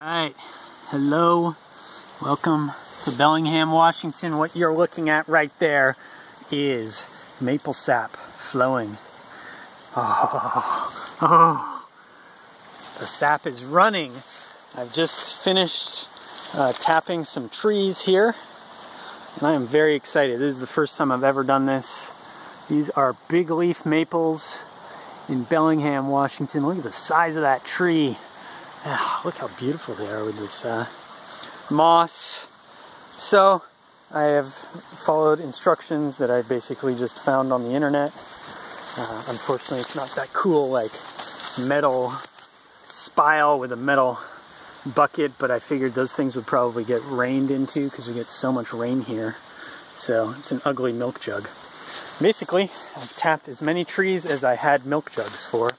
Alright, hello, welcome to Bellingham, Washington. What you're looking at right there is maple sap flowing. Oh, the sap is running. I've just finished tapping some trees here, and I am very excited. This is the first time I've ever done this. These are Bigleaf maples in Bellingham, Washington. Look at the size of that tree. Oh, look how beautiful they are with this moss. So I have followed instructions that I basically just found on the internet. Unfortunately, it's not that cool, like metal spile with a metal bucket, but I figured those things would probably get rained into because we get so much rain here. So it's an ugly milk jug. Basically, I've tapped as many trees as I had milk jugs for,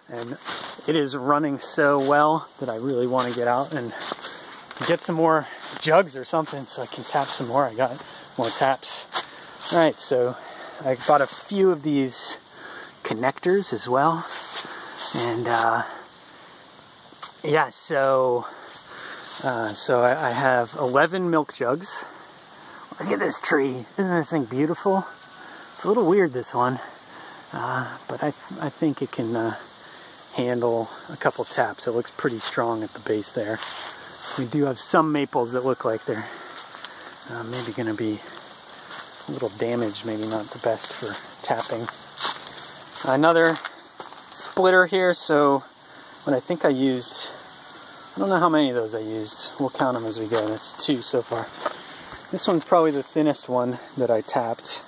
and it is running so well that I really want to get out and get some more jugs or something so I can tap some more. I got more taps. Alright, so I bought a few of these connectors as well. And yeah, so I have 11 milk jugs. Look at this tree. Isn't this thing beautiful? It's a little weird, this one. But I think it can handle a couple taps. It looks pretty strong at the base there. We do have some maples that look like they're maybe going to be a little damaged, maybe not the best for tapping. Another splitter here, so what I think I used, I don't know how many of those I used. We'll count them as we go. That's 2 so far. This one's probably the thinnest one that I tapped.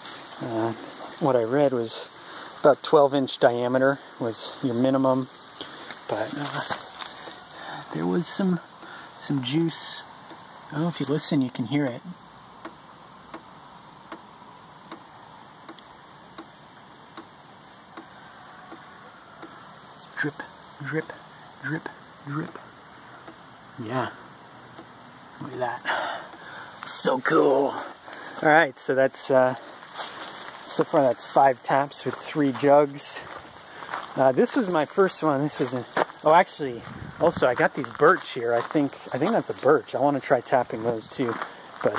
What I read was about 12-inch diameter was your minimum, but there was some juice. I don't know if you listen, you can hear it. It's drip, drip, drip, drip. Yeah, look at that. So cool. All right, so that's so far that's 5 taps with 3 jugs. This was my first one. This was oh, actually, also I got these birch here. I think that's a birch. I want to try tapping those too, but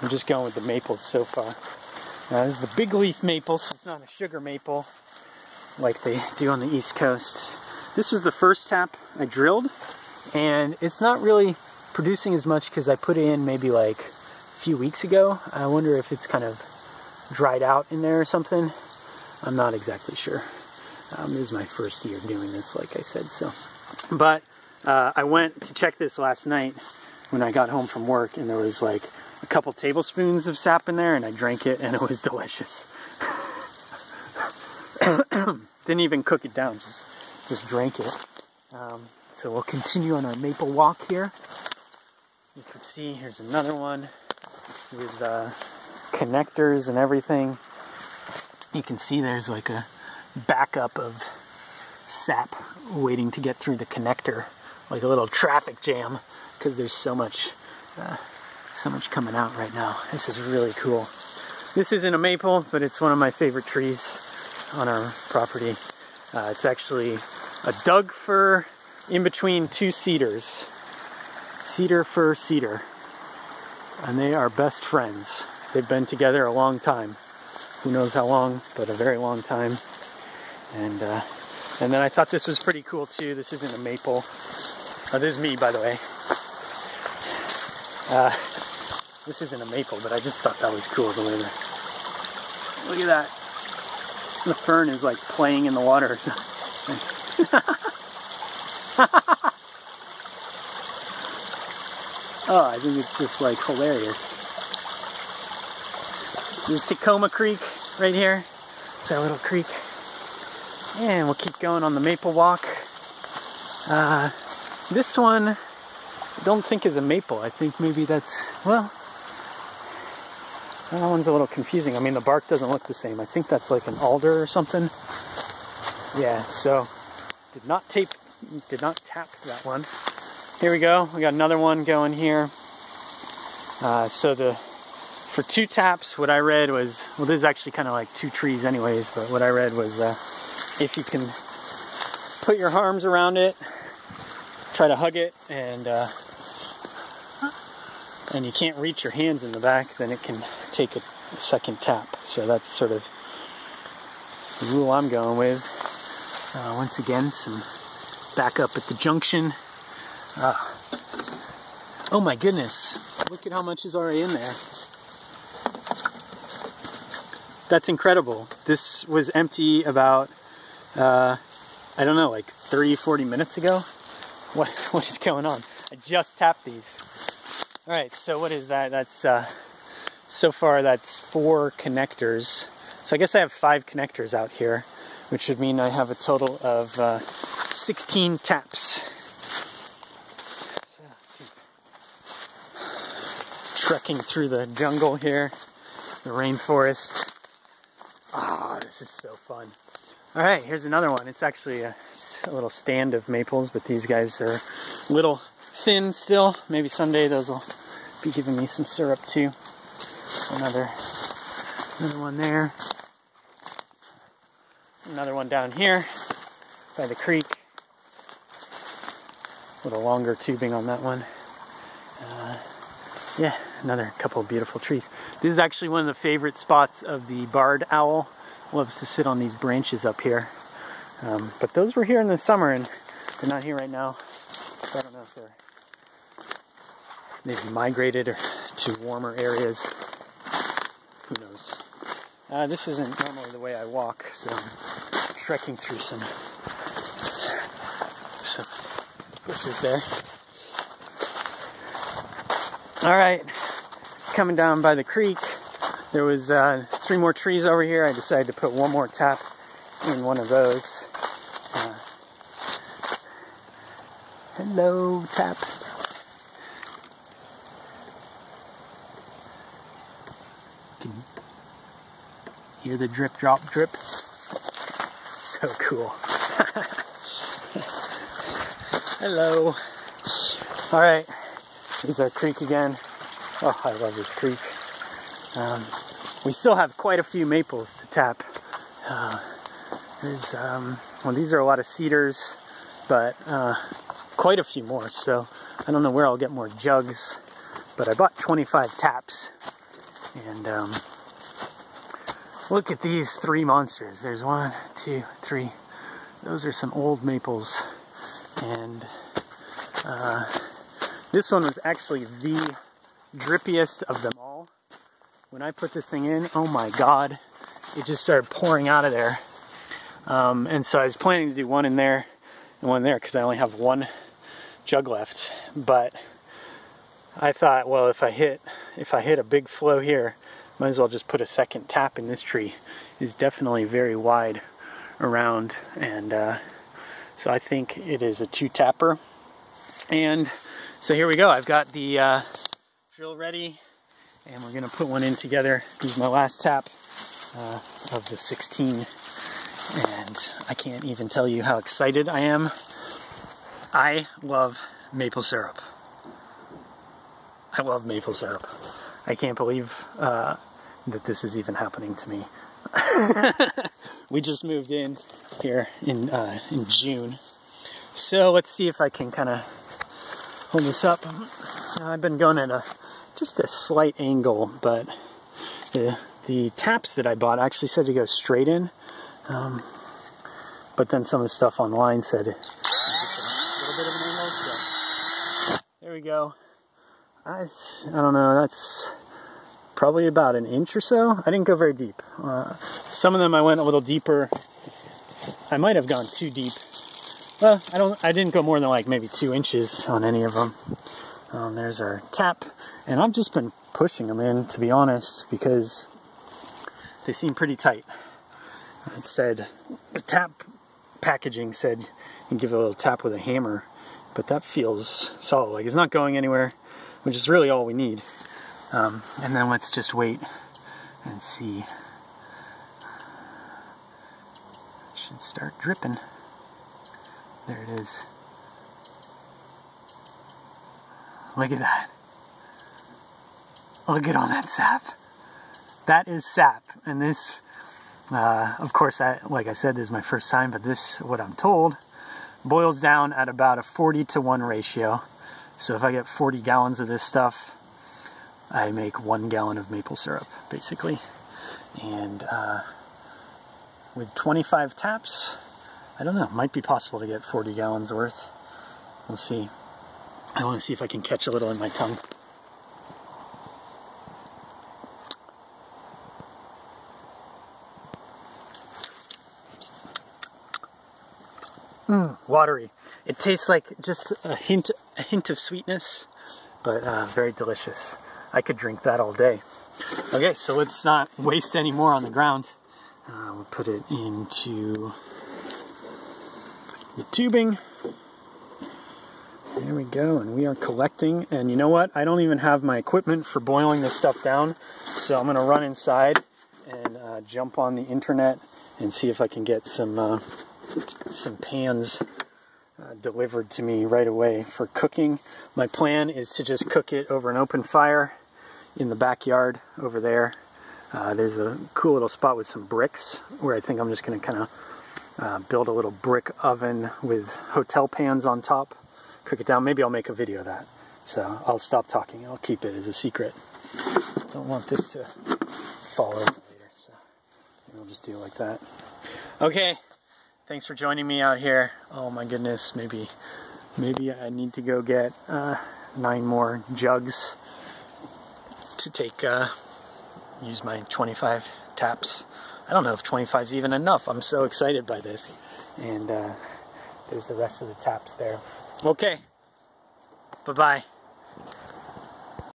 I'm just going with the maples so far. This is the big leaf maple, so it's not a sugar maple like they do on the East Coast. This was the first tap I drilled, and it's not really producing as much because I put it in maybe like a few weeks ago. I wonder if it's kind of dried out in there or something. I'm not exactly sure. This is my first year doing this, like I said, so. But I went to check this last night when I got home from work, and there was like a couple tablespoons of sap in there, and I drank it, and it was delicious. Didn't even cook it down, just drank it. So we'll continue on our maple walk here. You can see here's another one with connectors and everything. You can see there's like a backup of sap waiting to get through the connector, like a little traffic jam, because there's so much coming out right now. This is really cool. This isn't a maple, but it's one of my favorite trees on our property. It's actually a Doug fir in between 2 cedars. Cedar, fir, cedar. And they are best friends. They've been together a long time. Who knows how long, but a very long time. And then I thought this was pretty cool too. This isn't a maple. Oh, this is me, by the way. This isn't a maple, but I just thought that was cool. The way that, look at that. The fern is like playing in the water. Oh, I think it's just like hilarious. This is Tacoma Creek right here. It's our little creek. And we'll keep going on the maple walk. This one, I don't think is a maple. I think maybe that's, well, that one's a little confusing. I mean, the bark doesn't look the same. I think that's like an alder or something. Yeah, so did not tap that one. Here we go. We got another one going here. For 2 taps, what I read was, well, this is actually kind of like 2 trees anyways, but what I read was if you can put your arms around it, try to hug it, and you can't reach your hands in the back, then it can take a second tap. So that's sort of the rule I'm going with. Once again, some backup at the junction. Oh my goodness, look at how much is already in there. That's incredible. This was empty about, I don't know, like 30-40 minutes ago. What is going on? I just tapped these. All right, so what is that? That's, so far that's 4 connectors. So I guess I have 5 connectors out here, which would mean I have a total of 16 taps. So, trekking through the jungle here, the rainforest. Ah, this is so fun. All right, here's another one. It's actually a little stand of maples, but these guys are a little thin still. Maybe someday those will be giving me some syrup too. Another one there. Another one down here by the creek. A little longer tubing on that one. Yeah, another couple of beautiful trees. This is actually one of the favorite spots of the barred owl. Loves to sit on these branches up here. But those were here in the summer, and they're not here right now. So I don't know if they're maybe migrated or to warmer areas. Who knows? This isn't normally the way I walk, so I'm trekking through some bushes there. Alright, coming down by the creek, there was 3 more trees over here. I decided to put one more tap in one of those. Hello, tap. Can you hear the drip, drop, drip? So cool. Hello. Alright, here's our creek again. Oh, I love this creek. We still have quite a few maples to tap. There's, well, these are a lot of cedars, but quite a few more, so I don't know where I'll get more jugs, but I bought 25 taps. And look at these 3 monsters. There's 1, 2, 3. Those are some old maples. And this one was actually the drippiest of them all. When I put this thing in, oh my god, it just started pouring out of there. And so I was planning to do one in there and one there because I only have 1 jug left. But I thought, well, if I hit a big flow here, might as well just put a second tap in this tree. It's definitely very wide around, and so I think it is a 2-tapper. And so here we go. I've got the drill ready, and we're gonna put one in together. This is my last tap of the 16, and I can't even tell you how excited I am. I love maple syrup. I love maple syrup. I can't believe that this is even happening to me. We just moved in here in June. So let's see if I can kind of hold this up. I've been going at just a slight angle, but the taps that I bought actually said to go straight in. But then some of the stuff online said a little bit of an angle. So there we go. I don't know, that's probably about an inch or so. I didn't go very deep. Some of them I went a little deeper. I might have gone too deep. Well, I didn't go more than like maybe 2 inches on any of them. There's our tap, and I've just been pushing them in, to be honest, because they seem pretty tight. It said, the tap packaging said you can give it a little tap with a hammer, but that feels solid. Like it's not going anywhere, which is really all we need. And then let's just wait and see. It should start dripping. There it is. Look at that. Look at all that sap. That is sap. And this, of course, like I said, this is my first time, but this, what I'm told, boils down at about a 40-to-1 ratio. So if I get 40 gallons of this stuff, I make 1 gallon of maple syrup, basically. And with 25 taps, I don't know, it might be possible to get 40 gallons worth. We'll see. I want to see if I can catch a little in my tongue. Watery. It tastes like just a hint of sweetness, but very delicious. I could drink that all day. Okay, so let's not waste any more on the ground. We'll put it into the tubing. There we go, and we are collecting. And you know what? I don't even have my equipment for boiling this stuff down, so I'm going to run inside and jump on the internet and see if I can get some pans delivered to me right away for cooking. My plan is to just cook it over an open fire in the backyard over there. There's a cool little spot with some bricks where I think I'm just going to kind of build a little brick oven with hotel pans on top. Cook it down. Maybe I'll make a video of that. So I'll stop talking. I'll keep it as a secret. Don't want this to fall over later. So maybe I'll just do it like that. Okay. Thanks for joining me out here. Oh my goodness. Maybe I need to go get 9 more jugs to take use my 25 taps. I don't know if 25 is even enough. I'm so excited by this. And there's the rest of the taps there. Okay. Bye-bye.